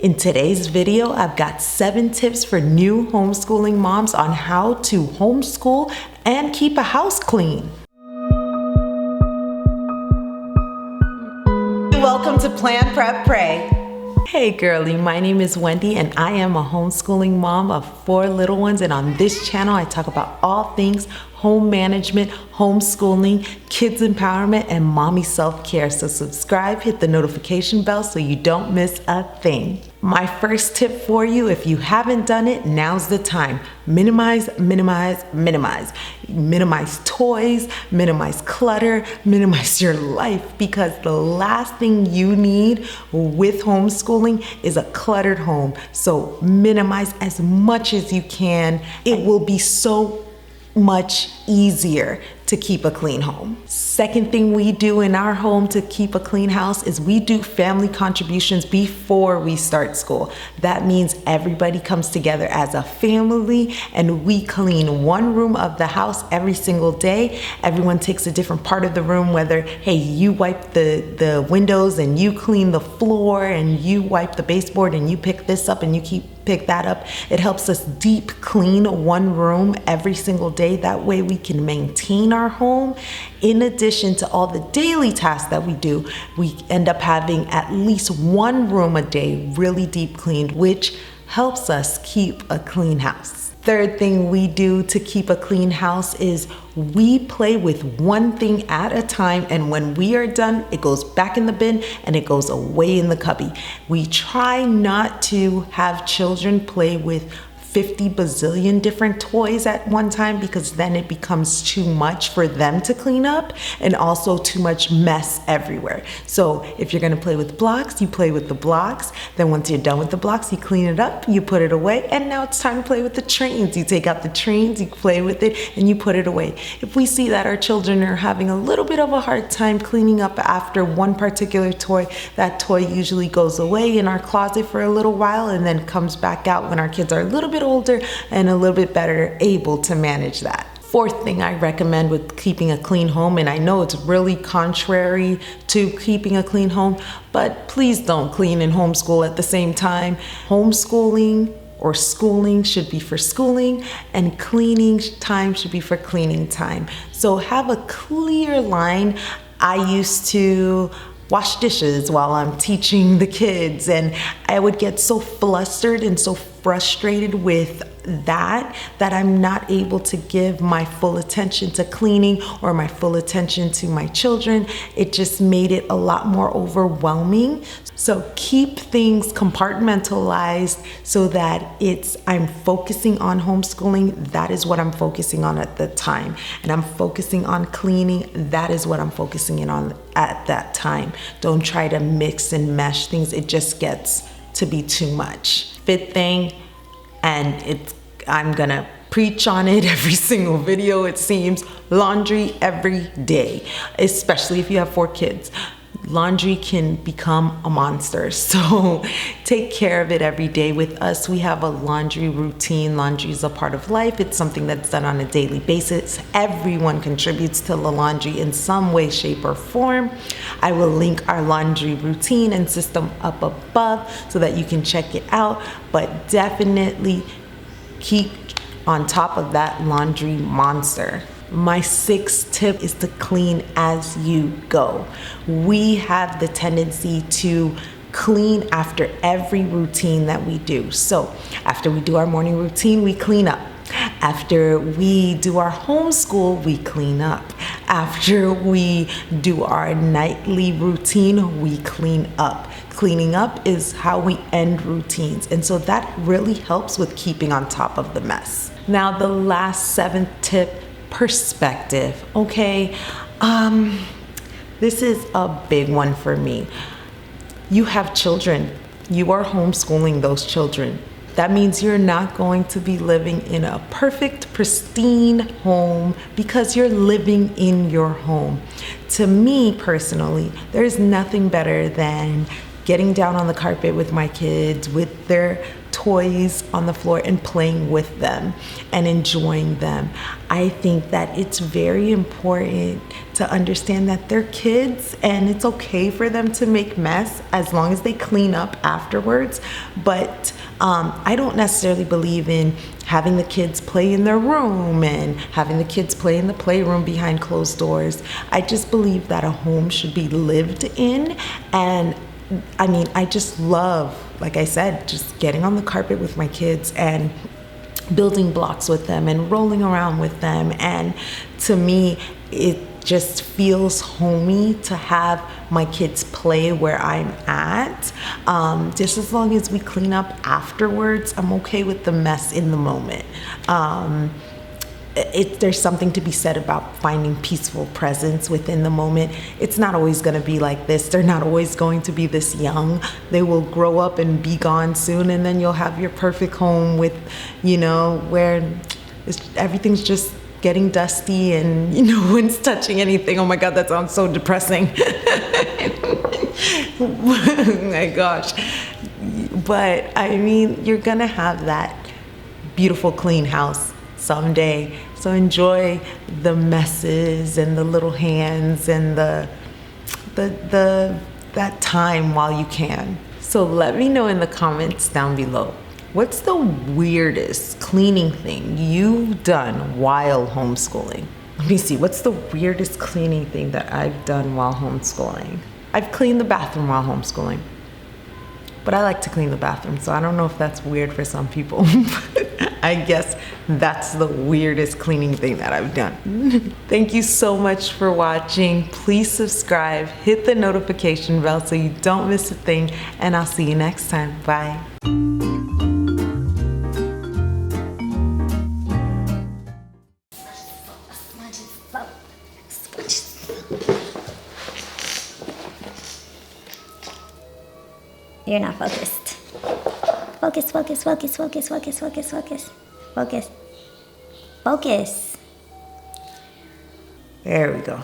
In today's video, I've got 7 tips for new homeschooling moms on how to homeschool and keep a house clean. Welcome to Plan, Prep, Pray. Hey girlie, my name is Wendy and I am a homeschooling mom of 4 little ones, and on this channel I talk about all things home management, homeschooling, kids empowerment, and mommy self-care. So subscribe, hit the notification bell so you don't miss a thing. My first tip for you, if you haven't done it, now's the time. Minimize, minimize, minimize. Minimize toys, minimize clutter, minimize your life, because the last thing you need with homeschooling is a cluttered home. So minimize as much as you can. It will be so much easier to keep a clean home. Second thing we do in our home to keep a clean house is we do family contributions before we start school. That means everybody comes together as a family and we clean one room of the house every single day. Everyone takes a different part of the room, whether, hey, you wipe the windows and you clean the floor and you wipe the baseboard and you pick this up and you pick that up. It helps us deep clean one room every single day. That way we can maintain our home. In addition to all the daily tasks that we do, we end up having at least one room a day really deep cleaned, which helps us keep a clean house. Third thing we do to keep a clean house is we play with one thing at a time, and when we are done, it goes back in the bin and it goes away in the cubby. We try not to have children play with 50 bazillion different toys at one time, because then it becomes too much for them to clean up and also too much mess everywhere. So if you're gonna play with blocks, you play with the blocks. Then once you're done with the blocks, you clean it up, you put it away, and now it's time to play with the trains. You take out the trains, you play with it, and you put it away. If we see that our children are having a little bit of a hard time cleaning up after one particular toy, that toy usually goes away in our closet for a little while and then comes back out when our kids are a little bit older and a little bit better able to manage that. Fourth thing I recommend with keeping a clean home, and I know it's really contrary to keeping a clean home, but please don't clean and homeschool at the same time. Homeschooling or schooling should be for schooling, and cleaning time should be for cleaning time. So have a clear line. I used to wash dishes while I'm teaching the kids, and I would get so flustered and so frustrated with that I'm not able to give my full attention to cleaning or my full attention to my children. It just made it a lot more overwhelming. So keep things compartmentalized so that I'm focusing on homeschooling. That is what I'm focusing on at the time. And I'm focusing on cleaning. That is what I'm focusing on at that time. Don't try to mix and mesh things. It just gets to be too much. Fifth thing, and I'm gonna preach on it every single video, it seems, laundry every day, especially if you have 4 kids. Laundry can become a monster, so take care of it every day. With us, we have a laundry routine. Laundry is a part of life. It's something that's done on a daily basis. Everyone contributes to the laundry in some way, shape, or form. I will link our laundry routine and system up above so that you can check it out, but definitely keep on top of that laundry monster. My 6th tip is to clean as you go. We have the tendency to clean after every routine that we do. So after we do our morning routine, we clean up. After we do our homeschool, we clean up. After we do our nightly routine, we clean up. Cleaning up is how we end routines. And so that really helps with keeping on top of the mess. Now, the last 7th tip, perspective. Okay, this is a big one for me. You have children. You are homeschooling those children. That means you're not going to be living in a perfect, pristine home because you're living in your home. To me personally, there's nothing better than getting down on the carpet with my kids with their toys on the floor and playing with them and enjoying them. I think that it's very important to understand that they're kids and it's okay for them to make mess as long as they clean up afterwards. But I don't necessarily believe in having the kids play in their room and having the kids play in the playroom behind closed doors. I just believe that a home should be lived in. And I mean, I just love, like I said, just getting on the carpet with my kids and building blocks with them and rolling around with them. And to me, it just feels homey to have my kids play where I'm at. Just as long as we clean up afterwards, I'm okay with the mess in the moment. There's something to be said about finding peaceful presence within the moment. It's not always going to be like this. They're not always going to be this young. They will grow up and be gone soon, and then you'll have your perfect home with, where everything's just getting dusty and no one's touching anything. Oh my God, that sounds so depressing. Oh my gosh. But I mean, you're going to have that beautiful, clean house someday. So enjoy the messes and the little hands and that time while you can. So let me know in the comments down below, what's the weirdest cleaning thing you've done while homeschooling? Let me see, what's the weirdest cleaning thing that I've done while homeschooling? I've cleaned the bathroom while homeschooling. But I like to clean the bathroom, so I don't know if that's weird for some people. I guess that's the weirdest cleaning thing that I've done. Thank you so much for watching. Please subscribe, hit the notification bell so you don't miss a thing, and I'll see you next time. Bye. You're not focused. Focus, focus, focus, focus, focus, focus, focus. Focus. Focus. There we go.